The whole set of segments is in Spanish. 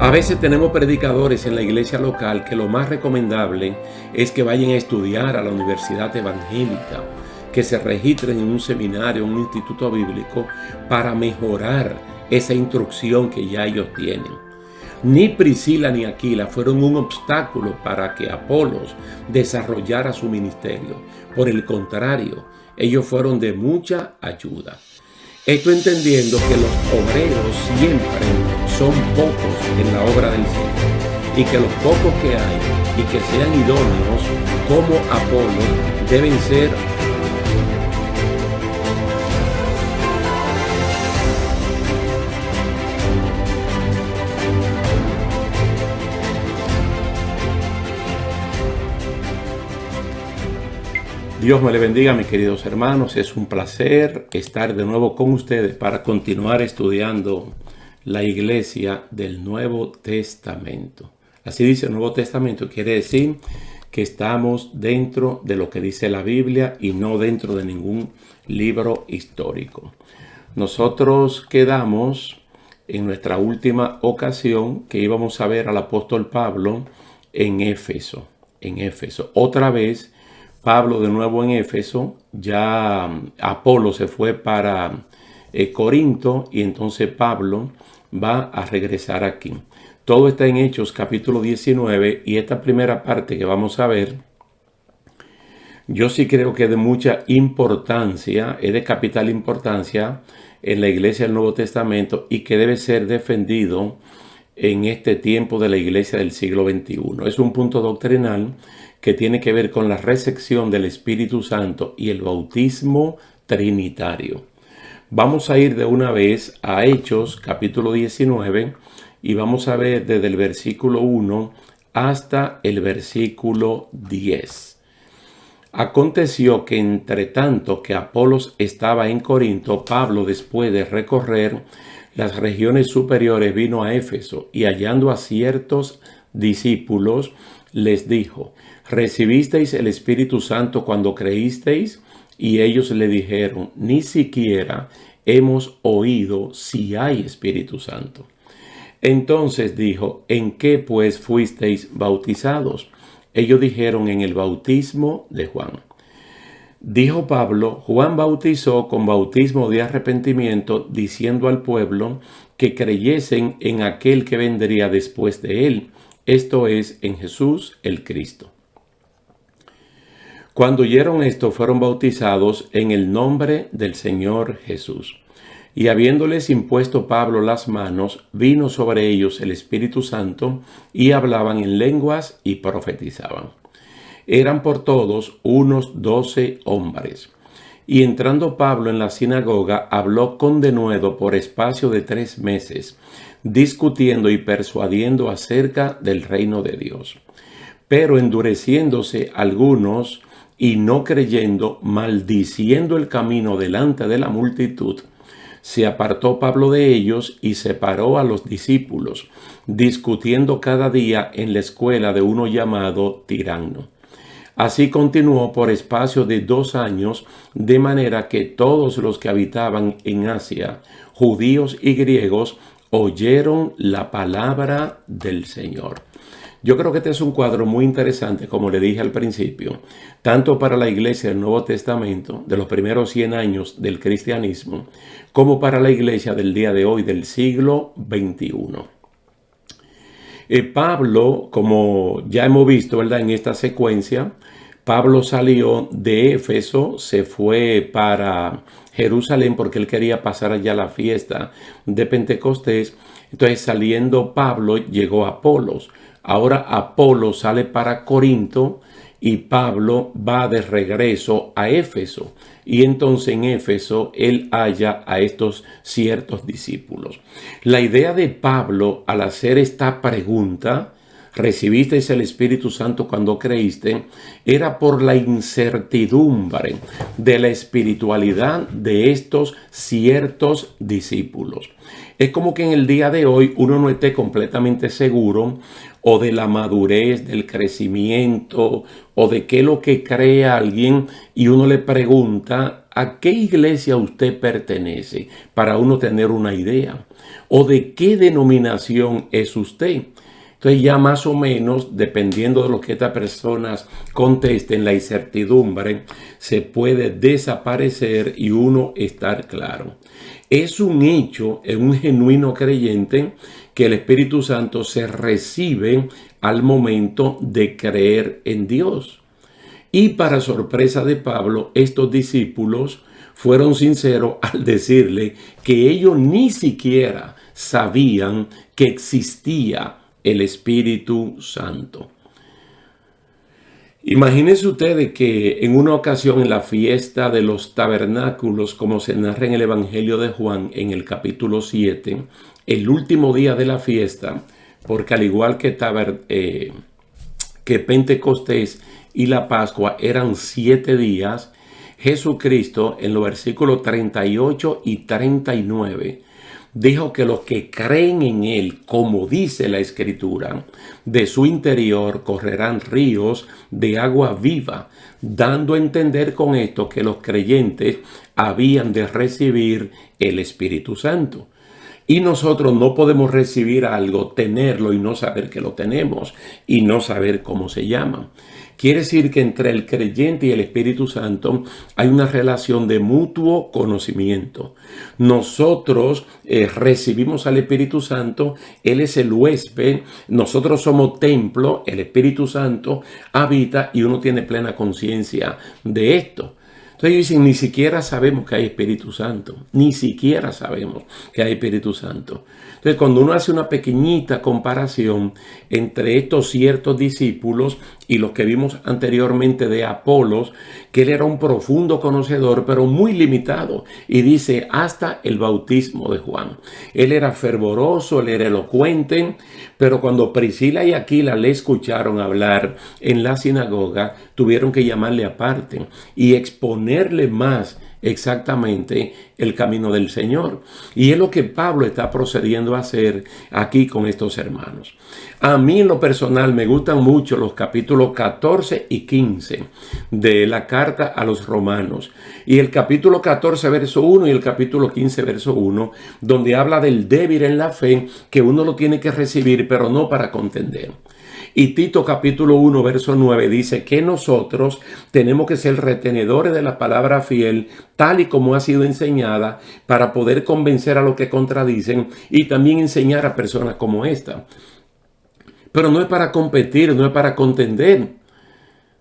A veces tenemos predicadores en la iglesia local que lo más recomendable es que vayan a estudiar a la universidad evangélica, que se registren en un seminario, en un instituto bíblico, para mejorar esa instrucción que ya ellos tienen. Ni Priscila ni Aquila fueron un obstáculo para que Apolos desarrollara su ministerio. Por el contrario, ellos fueron de mucha ayuda. Esto entendiendo que los obreros siempre son pocos en la obra del Señor y que los pocos que hay y que sean idóneos como Apolo deben ser Dios me le bendiga, mis queridos hermanos. Es un placer estar de nuevo con ustedes para continuar estudiando la iglesia del Nuevo Testamento. Así dice el Nuevo Testamento, quiere decir que estamos dentro de lo que dice la Biblia y no dentro de ningún libro histórico. Nosotros quedamos en nuestra última ocasión que íbamos a ver al apóstol Pablo en Éfeso. Otra vez Pablo de nuevo en Éfeso, ya Apolo se fue para Corinto y entonces Pablo va a regresar aquí. Todo está en Hechos capítulo 19 y esta primera parte que vamos a ver, yo sí creo que es de mucha importancia, es de capital importancia en la iglesia del Nuevo Testamento y que debe ser defendido en este tiempo de la iglesia del siglo XXI. Es un punto doctrinal que tiene que ver con la recepción del Espíritu Santo y el bautismo trinitario. Vamos a ir de una vez a Hechos capítulo 19 y vamos a ver desde el versículo 1 hasta el versículo 10. Aconteció que entre tanto que Apolos estaba en Corinto, Pablo, después de recorrer las regiones superiores, vino a Éfeso y hallando a ciertos discípulos, les dijo: ¿recibisteis el Espíritu Santo cuando creísteis? Y ellos le dijeron: ni siquiera hemos oído si hay Espíritu Santo. Entonces dijo: ¿en qué pues fuisteis bautizados? Ellos dijeron: en el bautismo de Juan. Dijo Pablo: Juan bautizó con bautismo de arrepentimiento, diciendo al pueblo que creyesen en aquel que vendría después de él, esto es, en Jesús el Cristo. Cuando oyeron esto, fueron bautizados en el nombre del Señor Jesús. Y habiéndoles impuesto Pablo las manos, vino sobre ellos el Espíritu Santo, y hablaban en lenguas y profetizaban. Eran por todos unos 12 hombres. Y entrando Pablo en la sinagoga, habló con denuedo por espacio de 3 meses, discutiendo y persuadiendo acerca del reino de Dios. Pero endureciéndose algunos y no creyendo, maldiciendo el camino delante de la multitud, se apartó Pablo de ellos y separó a los discípulos, discutiendo cada día en la escuela de uno llamado Tirano. Así continuó por espacio de 2 años, de manera que todos los que habitaban en Asia, judíos y griegos, oyeron la palabra del Señor. Yo creo que este es un cuadro muy interesante, como le dije al principio, tanto para la iglesia del Nuevo Testamento, de los primeros 100 años del cristianismo, como para la iglesia del día de hoy, del siglo XXI. Pablo, como ya hemos visto, ¿verdad?, en esta secuencia, Pablo salió de Éfeso, se fue para Jerusalén porque él quería pasar allá la fiesta de Pentecostés. Entonces, saliendo Pablo, llegó a Apolos. Ahora Apolos sale para Corinto y Pablo va de regreso a Éfeso. Y entonces en Éfeso él halla a estos ciertos discípulos. La idea de Pablo al hacer esta pregunta, ¿recibisteis el Espíritu Santo cuando creíste?, era por la incertidumbre de la espiritualidad de estos ciertos discípulos. Es como que en el día de hoy uno no esté completamente seguro o de la madurez, del crecimiento o de qué es lo que cree alguien y uno le pregunta ¿a qué iglesia usted pertenece? Para uno tener una idea. ¿O de qué denominación es usted? Entonces ya más o menos, dependiendo de lo que estas personas contesten, la incertidumbre se puede desaparecer y uno estar claro. Es un hecho en un genuino creyente que el Espíritu Santo se recibe al momento de creer en Dios. Y para sorpresa de Pablo, estos discípulos fueron sinceros al decirle que ellos ni siquiera sabían que existía el Espíritu Santo. Imagínense ustedes que en una ocasión en la fiesta de los tabernáculos, como se narra en el Evangelio de Juan en el capítulo 7, el último día de la fiesta, porque al igual que Pentecostés y la Pascua eran 7 días, Jesucristo en los versículos 38 y 39 dijo que los que creen en Él, como dice la Escritura, de su interior correrán ríos de agua viva, dando a entender con esto que los creyentes habían de recibir el Espíritu Santo. Y nosotros no podemos recibir algo, tenerlo y no saber que lo tenemos y no saber cómo se llama. Quiere decir que entre el creyente y el Espíritu Santo hay una relación de mutuo conocimiento. Nosotros recibimos al Espíritu Santo, Él es el huésped, nosotros somos templo, el Espíritu Santo habita y uno tiene plena conciencia de esto. Entonces ellos dicen, ni siquiera sabemos que hay Espíritu Santo, ni siquiera sabemos que hay Espíritu Santo. Entonces cuando uno hace una pequeñita comparación entre estos ciertos discípulos y los que vimos anteriormente de Apolos, que él era un profundo conocedor, pero muy limitado, y dice hasta el bautismo de Juan. Él era fervoroso, él era elocuente, pero cuando Priscila y Aquila le escucharon hablar en la sinagoga, tuvieron que llamarle aparte y exponerle más exactamente el camino del Señor. Y es lo que Pablo está procediendo a hacer aquí con estos hermanos. A mí en lo personal me gustan mucho los capítulos 14 y 15 de la carta a los romanos. Y el capítulo 14 verso 1 y el capítulo 15 verso 1, donde habla del débil en la fe, que uno lo tiene que recibir, pero no para contender. Y Tito capítulo 1 verso 9 dice que nosotros tenemos que ser retenedores de la palabra fiel, tal y como ha sido enseñada, para poder convencer a los que contradicen y también enseñar a personas como esta. Pero no es para competir, no es para contender.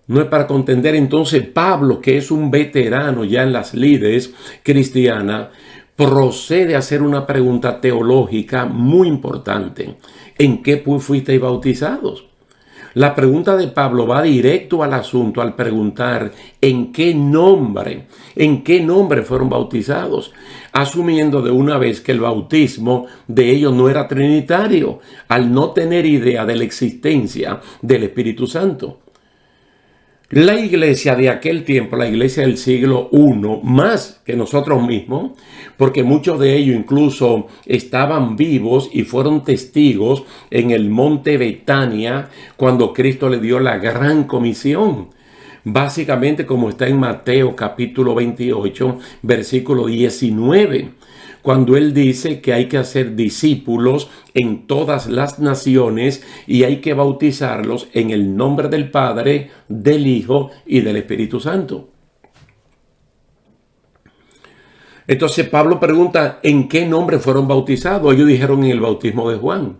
No es para contender. Entonces Pablo, que es un veterano ya en las lides cristianas, procede a hacer una pregunta teológica muy importante. ¿En qué fuisteis bautizados? La pregunta de Pablo va directo al asunto al preguntar ¿en qué nombre fueron bautizados? Asumiendo de una vez que el bautismo de ellos no era trinitario, al no tener idea de la existencia del Espíritu Santo. La iglesia de aquel tiempo, la iglesia del siglo I, más que nosotros mismos, porque muchos de ellos incluso estaban vivos y fueron testigos en el monte Betania cuando Cristo le dio la gran comisión. Básicamente como está en Mateo capítulo 28, versículo 19. Cuando él dice que hay que hacer discípulos en todas las naciones y hay que bautizarlos en el nombre del Padre, del Hijo y del Espíritu Santo. Entonces Pablo pregunta, ¿en qué nombre fueron bautizados? Ellos dijeron en el bautismo de Juan.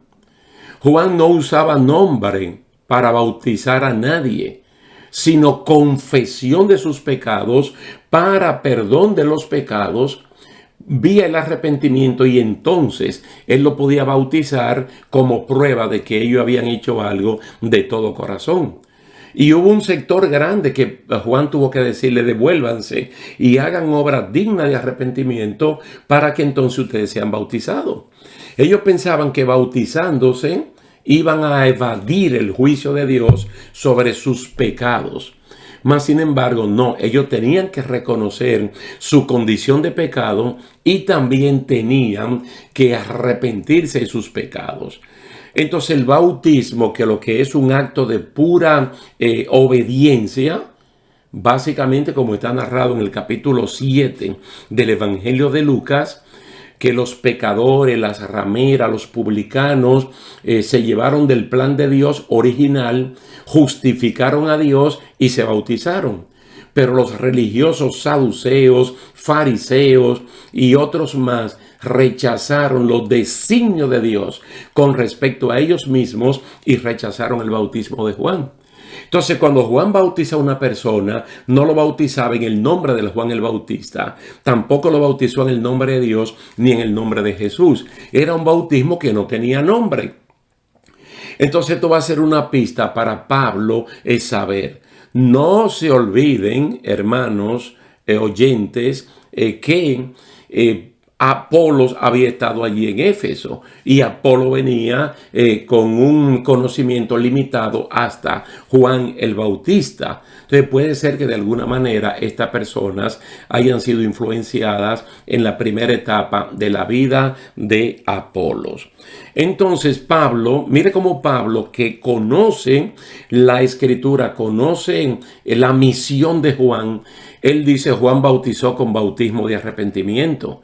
Juan no usaba nombre para bautizar a nadie, sino confesión de sus pecados para perdón de los pecados, vía el arrepentimiento, y entonces él lo podía bautizar como prueba de que ellos habían hecho algo de todo corazón. Y hubo un sector grande que Juan tuvo que decirle, devuélvanse y hagan obras dignas de arrepentimiento para que entonces ustedes sean bautizados. Ellos pensaban que bautizándose iban a evadir el juicio de Dios sobre sus pecados. Mas, sin embargo, no, ellos tenían que reconocer su condición de pecado y también tenían que arrepentirse de sus pecados. Entonces el bautismo, que lo que es un acto de pura obediencia, básicamente como está narrado en el capítulo 7 del Evangelio de Lucas, que los pecadores, las rameras, los publicanos se llevaron del plan de Dios original, justificaron a Dios y se bautizaron. Pero los religiosos saduceos, fariseos y otros más rechazaron los designios de Dios con respecto a ellos mismos y rechazaron el bautismo de Juan. Entonces, cuando Juan bautiza a una persona, no lo bautizaba en el nombre de Juan el Bautista, tampoco lo bautizó en el nombre de Dios ni en el nombre de Jesús. Era un bautismo que no tenía nombre. Entonces, esto va a ser una pista para Pablo, es saber. No se olviden, hermanos, oyentes, que Apolos había estado allí en Éfeso y Apolo venía con un conocimiento limitado hasta Juan el Bautista. Entonces puede ser que de alguna manera estas personas hayan sido influenciadas en la primera etapa de la vida de Apolos. Entonces Pablo, mire cómo Pablo, que conoce la Escritura, conoce la misión de Juan, él dice: Juan bautizó con bautismo de arrepentimiento,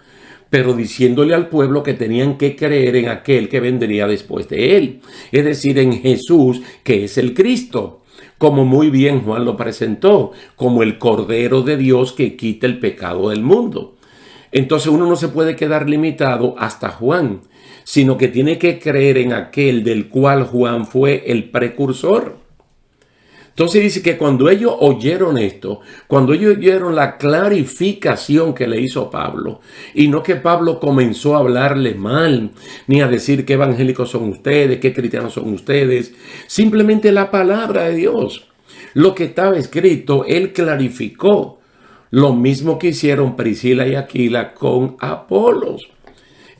pero diciéndole al pueblo que tenían que creer en aquel que vendría después de él, es decir, en Jesús, que es el Cristo, como muy bien Juan lo presentó, como el Cordero de Dios que quita el pecado del mundo. Entonces uno no se puede quedar limitado hasta Juan, sino que tiene que creer en aquel del cual Juan fue el precursor. Entonces dice que cuando ellos oyeron esto, cuando ellos oyeron la clarificación que le hizo Pablo, y no que Pablo comenzó a hablarle mal, ni a decir qué evangélicos son ustedes, qué cristianos son ustedes, simplemente la palabra de Dios, lo que estaba escrito, él clarificó. Lo mismo que hicieron Priscila y Aquila con Apolos,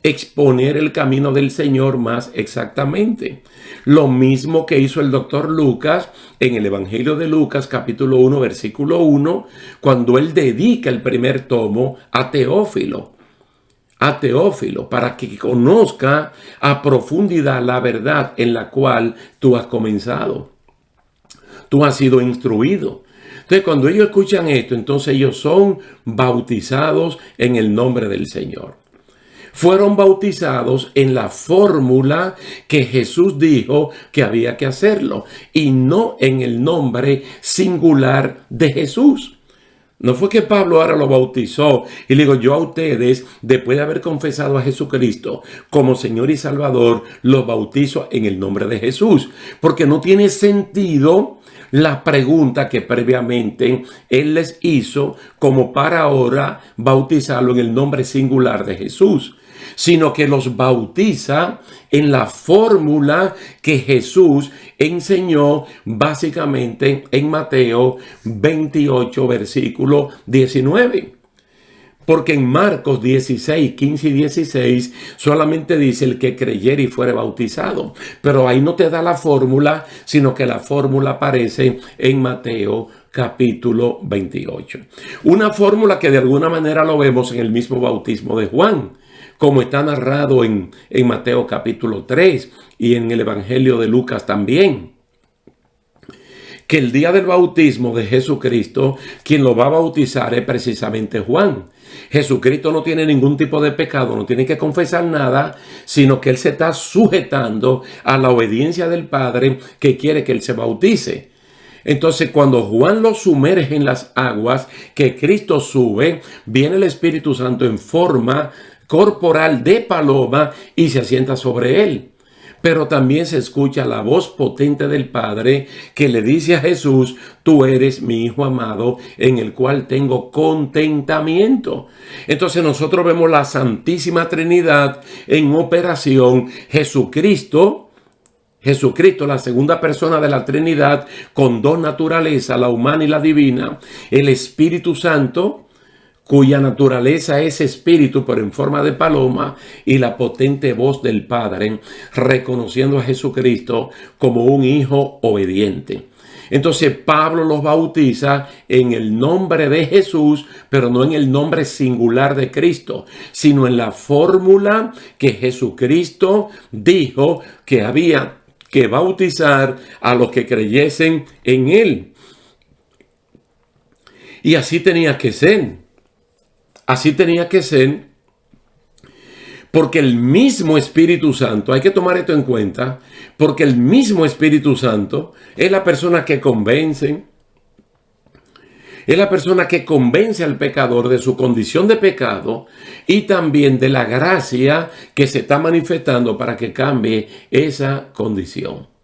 exponer el camino del Señor más exactamente. Lo mismo que hizo el doctor Lucas en el Evangelio de Lucas, capítulo 1, versículo 1, cuando él dedica el primer tomo a Teófilo, para que conozca a profundidad la verdad en la cual tú has comenzado. Tú has sido instruido. Entonces, cuando ellos escuchan esto, entonces ellos son bautizados en el nombre del Señor. Fueron bautizados en la fórmula que Jesús dijo que había que hacerlo, y no en el nombre singular de Jesús. No fue que Pablo ahora lo bautizó y le digo: yo a ustedes, después de haber confesado a Jesucristo como Señor y Salvador, los bautizo en el nombre de Jesús, porque no tiene sentido la pregunta que previamente él les hizo como para ahora bautizarlo en el nombre singular de Jesús, sino que los bautiza en la fórmula que Jesús enseñó básicamente en Mateo 28, versículo 19. Porque en Marcos 16, 15 y 16 solamente dice el que creyere y fuere bautizado. Pero ahí no te da la fórmula, sino que la fórmula aparece en Mateo capítulo 28. Una fórmula que de alguna manera lo vemos en el mismo bautismo de Juan, como está narrado en Mateo capítulo 3 y en el Evangelio de Lucas también. Que el día del bautismo de Jesucristo, quien lo va a bautizar es precisamente Juan. Jesucristo no tiene ningún tipo de pecado, no tiene que confesar nada, sino que él se está sujetando a la obediencia del Padre que quiere que él se bautice. Entonces, cuando Juan lo sumerge en las aguas, que Cristo sube, viene el Espíritu Santo en forma corporal de paloma y se asienta sobre él. Pero también se escucha la voz potente del Padre que le dice a Jesús: tú eres mi Hijo amado, en el cual tengo contentamiento. Entonces nosotros vemos la Santísima Trinidad en operación. Jesucristo, la segunda persona de la Trinidad, con dos naturalezas, la humana y la divina. El Espíritu Santo, cuya naturaleza es espíritu, pero en forma de paloma, y la potente voz del Padre, reconociendo a Jesucristo como un hijo obediente. Entonces Pablo los bautiza en el nombre de Jesús, pero no en el nombre singular de Cristo, sino en la fórmula que Jesucristo dijo que había que bautizar a los que creyesen en él. Y así tenía que ser. Así tenía que ser, porque el mismo Espíritu Santo, hay que tomar esto en cuenta, porque el mismo Espíritu Santo es la persona que convence, es la persona que convence al pecador de su condición de pecado y también de la gracia que se está manifestando para que cambie esa condición.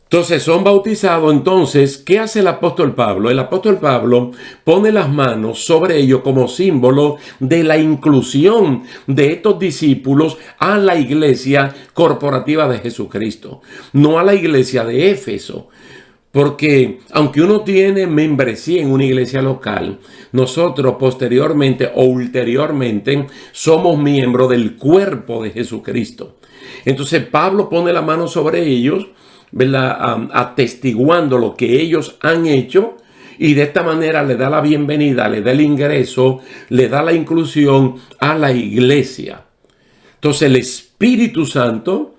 Entonces son bautizados. Entonces, ¿qué hace el apóstol Pablo? El apóstol Pablo pone las manos sobre ellos como símbolo de la inclusión de estos discípulos a la iglesia corporativa de Jesucristo, no a la iglesia de Éfeso. Porque aunque uno tiene membresía en una iglesia local, nosotros posteriormente o ulteriormente somos miembros del cuerpo de Jesucristo. Entonces Pablo pone la mano sobre ellos, ¿verdad? Atestiguando lo que ellos han hecho, y de esta manera le da la bienvenida, le da el ingreso, le da la inclusión a la iglesia. Entonces el Espíritu Santo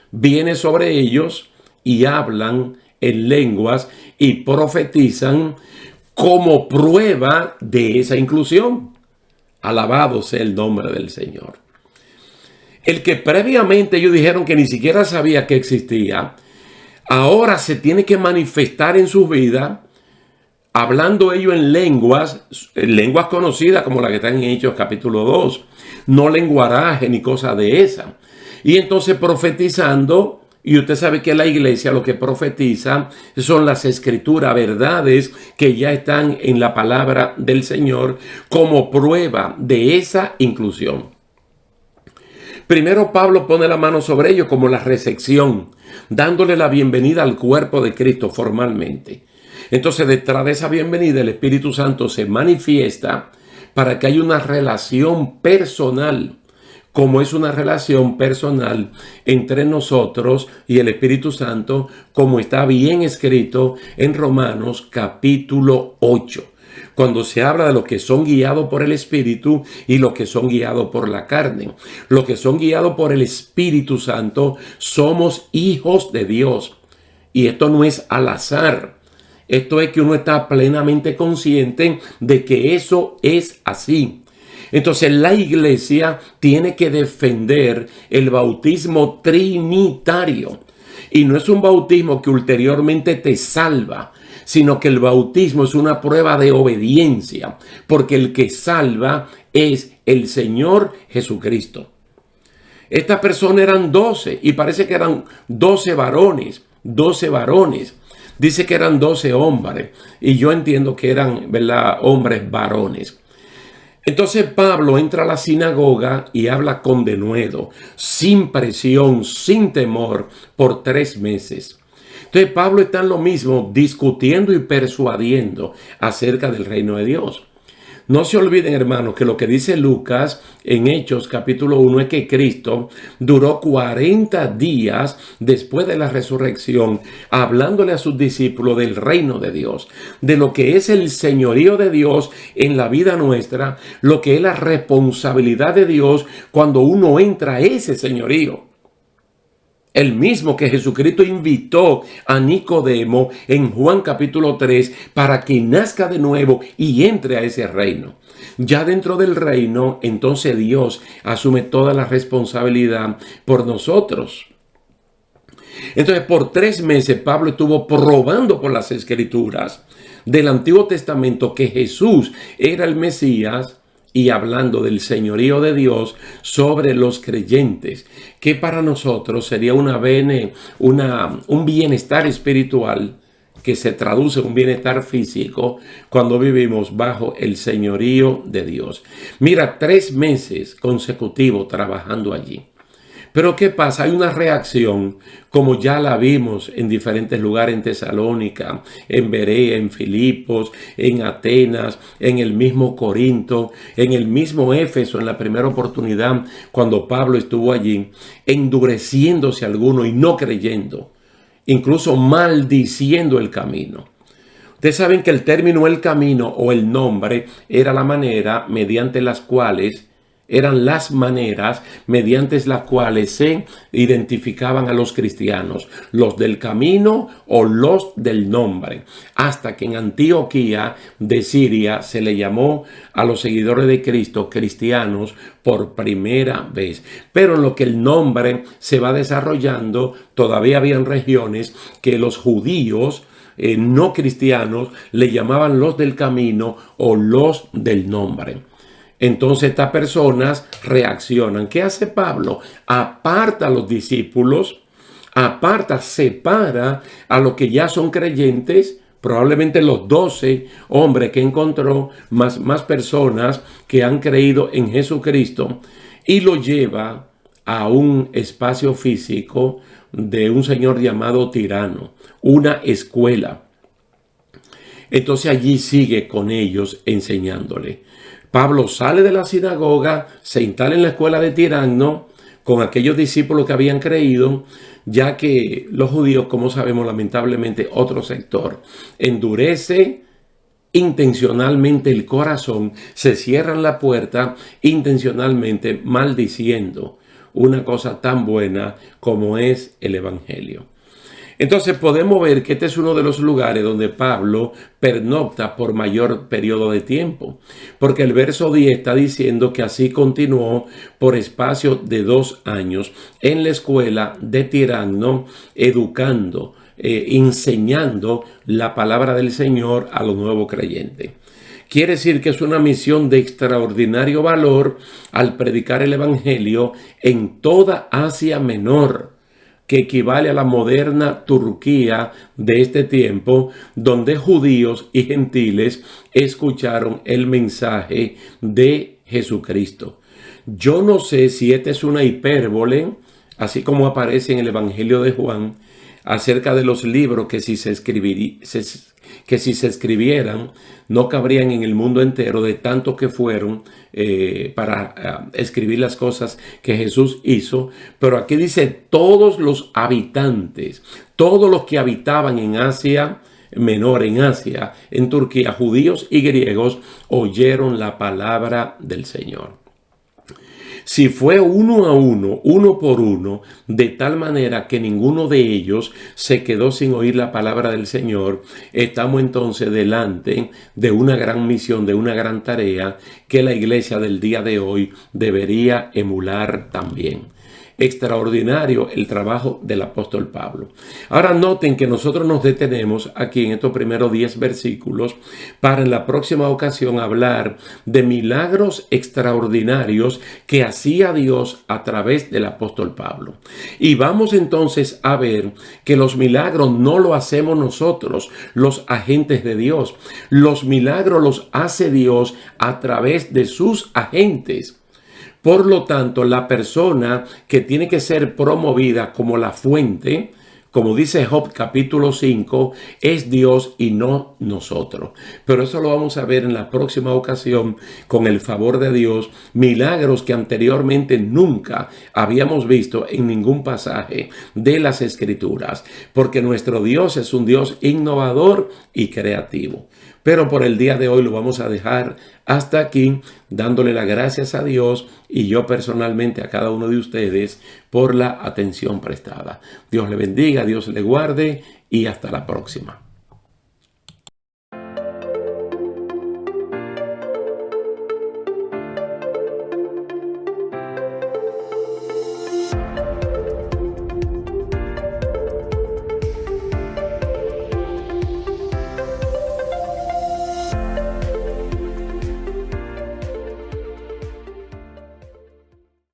viene sobre ellos y hablan en lenguas y profetizan como prueba de esa inclusión. Alabado sea el nombre del Señor. El que previamente ellos dijeron que ni siquiera sabía que existía, ahora se tiene que manifestar en su vida, hablando ellos en lenguas conocidas como la que está en Hechos capítulo 2, no lenguaraje ni cosa de esa. Y entonces profetizando. Y usted sabe que la iglesia lo que profetiza son las escrituras, verdades que ya están en la palabra del Señor como prueba de esa inclusión. Primero Pablo pone la mano sobre ellos como la recepción, dándole la bienvenida al cuerpo de Cristo formalmente. Entonces, detrás de esa bienvenida, el Espíritu Santo se manifiesta para que haya una relación personal, como es una relación personal entre nosotros y el Espíritu Santo, como está bien escrito en Romanos capítulo 8, cuando se habla de los que son guiados por el Espíritu y los que son guiados por la carne. Los que son guiados por el Espíritu Santo somos hijos de Dios. Y esto no es al azar. Esto es que uno está plenamente consciente de que eso es así. Entonces la iglesia tiene que defender el bautismo trinitario. Y no es un bautismo que ulteriormente te salva, sino que el bautismo es una prueba de obediencia, porque el que salva es el Señor Jesucristo. Estas personas eran 12 y parece que eran 12 varones. Dice que eran 12 hombres y yo entiendo que eran, ¿verdad?, hombres varones. Entonces Pablo entra a la sinagoga y habla con denuedo, sin presión, sin temor, por 3 meses. Entonces Pablo está en lo mismo, discutiendo y persuadiendo acerca del reino de Dios. No se olviden, hermanos, que lo que dice Lucas en Hechos capítulo 1 es que Cristo duró 40 días después de la resurrección hablándole a sus discípulos del reino de Dios, de lo que es el señorío de Dios en la vida nuestra, lo que es la responsabilidad de Dios cuando uno entra a ese señorío. El mismo que Jesucristo invitó a Nicodemo en Juan capítulo 3 para que nazca de nuevo y entre a ese reino. Ya dentro del reino, entonces Dios asume toda la responsabilidad por nosotros. Entonces, por 3 meses Pablo estuvo probando por las Escrituras del Antiguo Testamento que Jesús era el Mesías, y hablando del señorío de Dios sobre los creyentes, que para nosotros sería un bienestar espiritual que se traduce en un bienestar físico cuando vivimos bajo el señorío de Dios. Mira, 3 meses consecutivos trabajando allí. Pero ¿qué pasa? Hay una reacción, como ya la vimos en diferentes lugares, en Tesalónica, en Berea, en Filipos, en Atenas, en el mismo Corinto, en el mismo Éfeso, en la primera oportunidad cuando Pablo estuvo allí, endureciéndose alguno y no creyendo, incluso maldiciendo el camino. Ustedes saben que el término el camino o el nombre era la manera mediante las cuales eran las maneras mediante las cuales se identificaban a los cristianos, los del camino o los del nombre, hasta que en Antioquía de Siria se le llamó a los seguidores de Cristo cristianos por primera vez. Pero en lo que el nombre se va desarrollando, todavía habían regiones que los judíos no cristianos le llamaban los del camino o los del nombre. Entonces estas personas reaccionan. ¿Qué hace Pablo? Aparta a los discípulos, separa a los que ya son creyentes, probablemente los 12 hombres que encontró, más personas que han creído en Jesucristo, y lo lleva a un espacio físico de un señor llamado Tirano, una escuela. Entonces allí sigue con ellos enseñándole. Pablo sale de la sinagoga, se instala en la escuela de Tirano con aquellos discípulos que habían creído, ya que los judíos, como sabemos, lamentablemente otro sector, endurece intencionalmente el corazón, se cierran la puerta intencionalmente, maldiciendo una cosa tan buena como es el Evangelio. Entonces podemos ver que este es uno de los lugares donde Pablo pernocta por mayor periodo de tiempo, porque el verso 10 está diciendo que así continuó por espacio de 2 años en la escuela de Tirano, educando, enseñando la palabra del Señor a los nuevos creyentes. Quiere decir que es una misión de extraordinario valor al predicar el Evangelio en toda Asia Menor, que equivale a la moderna Turquía de este tiempo, donde judíos y gentiles escucharon el mensaje de Jesucristo. Yo no sé si esta es una hipérbole, así como aparece en el Evangelio de Juan, acerca de los libros que si se escribieran no cabrían en el mundo entero, de tanto que fueron para escribir las cosas que Jesús hizo. Pero aquí dice todos los habitantes, todos los que habitaban en Asia Menor, en Asia, en Turquía, judíos y griegos, oyeron la palabra del Señor. Si fue uno a uno, uno por uno, de tal manera que ninguno de ellos se quedó sin oír la palabra del Señor, estamos entonces delante de una gran misión, de una gran tarea que la iglesia del día de hoy debería emular también. Extraordinario el trabajo del apóstol Pablo. Ahora noten que nosotros nos detenemos aquí en estos primeros 10 versículos para en la próxima ocasión hablar de milagros extraordinarios que hacía Dios a través del apóstol Pablo. Y vamos entonces a ver que los milagros no lo hacemos nosotros, los agentes de Dios. Los milagros los hace Dios a través de sus agentes. Por lo tanto, la persona que tiene que ser promovida como la fuente, como dice Job capítulo 5, es Dios y no nosotros. Pero eso lo vamos a ver en la próxima ocasión con el favor de Dios. Milagros que anteriormente nunca habíamos visto en ningún pasaje de las Escrituras. Porque nuestro Dios es un Dios innovador y creativo. Pero por el día de hoy lo vamos a dejar hasta aquí, dándole las gracias a Dios y yo personalmente a cada uno de ustedes por la atención prestada. Dios le bendiga, Dios le guarde y hasta la próxima.